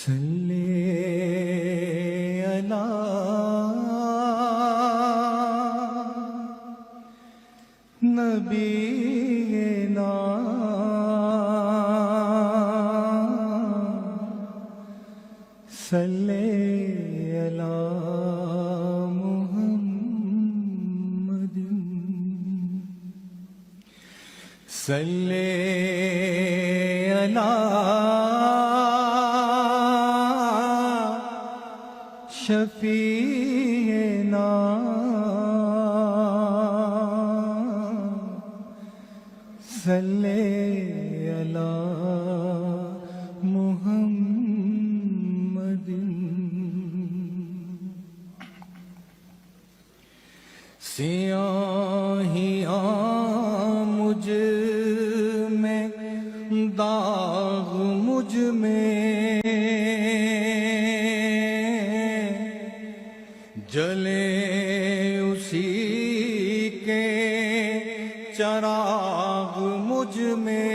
صلی علی نبینا صلی علی محمد صلی علی شفیعنا صلی علی محمد سیاہیاں مجھ میں داغ مجھ میں جلے اسی کے چراغ مجھ میں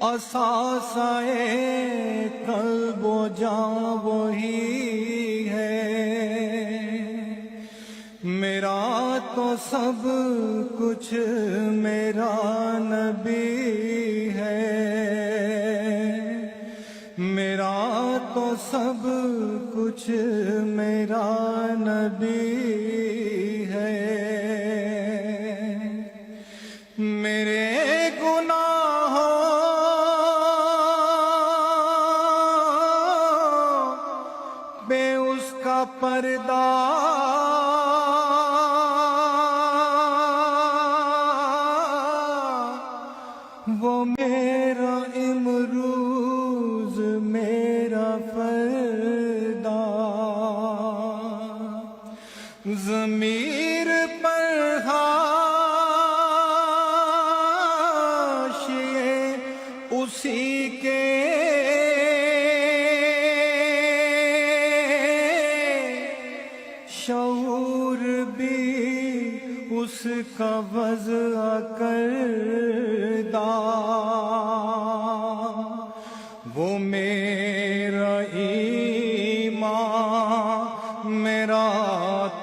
اساسۂ قلب و جاں وہی ہے میرا تو سب کچھ میرا نبی ہے میرا تو سب کچھ میرا نبی ہے میرے گناہوں پہ اس کا پردہ وہ میرا امروز میرا فردا ضمیر پر حاشیے اسی کے شعور بھی اس کا وضع کردہ وہ میرا ایمان میرا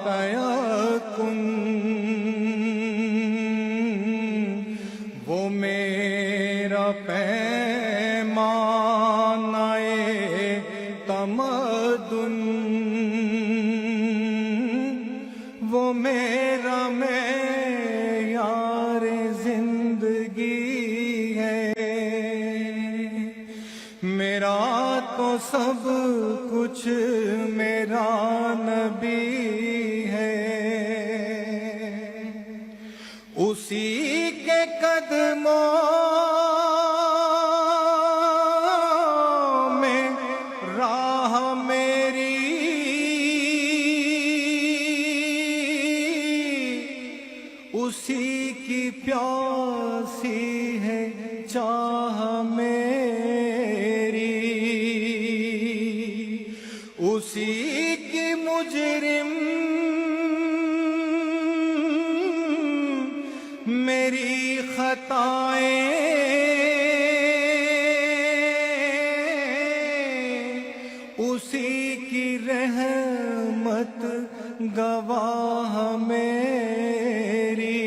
تیقن وہ میرا پیمانۂ تمدن وہ میرا معیار زندگی ہے میرا تو سب کچھ میرا نبی ہے اسی کے قدموں میں راہ میری اسی کی پیاسی ہے چاہ میری اسی کی مجرم میری خطائیں اسی کی رحمت گواہ میری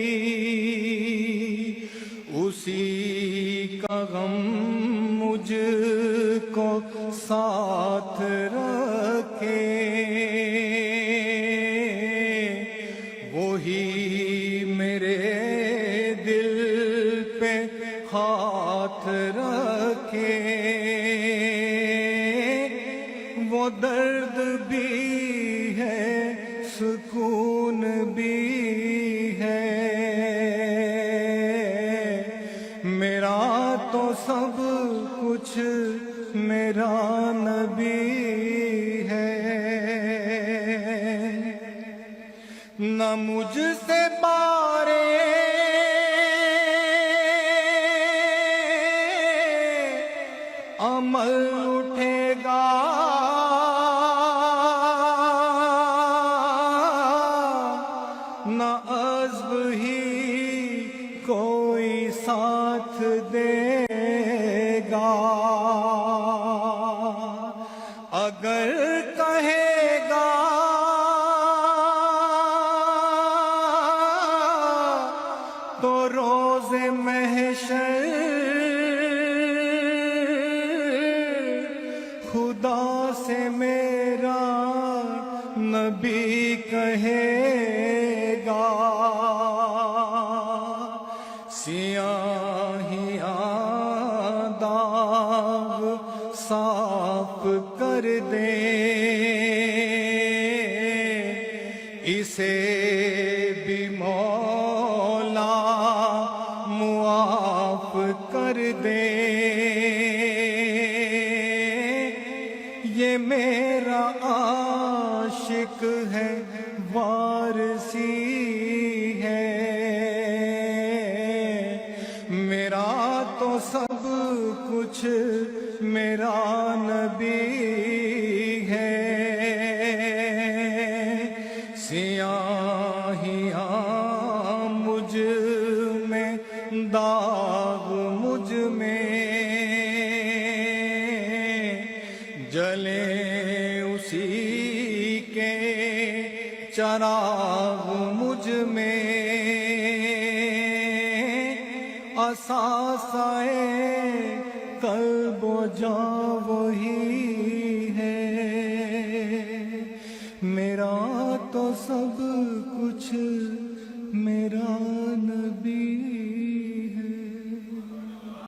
اسی کا غم مجھ کو ساتھ رکھے وہی میرے دل پہ ہاتھ رکھے وہ درد بھی ہے سکون بھی ہے میرا تو سب کچھ میرا نبی ہے نہ مجھ سے بارے عمل اٹھے گا نہ عزم ہی کوئی ساتھ دے صاف کر دے، اسے بھی مولا معاف کر دے۔ یہ میرا عاشق ہے، وارثی ہے، میرا تو سب کچھ میرا نبی ہے۔ سیاہیاں مجھ میں، داغ مجھ میں، جلے اسی کے چراغ مجھ میں، اثاثۂ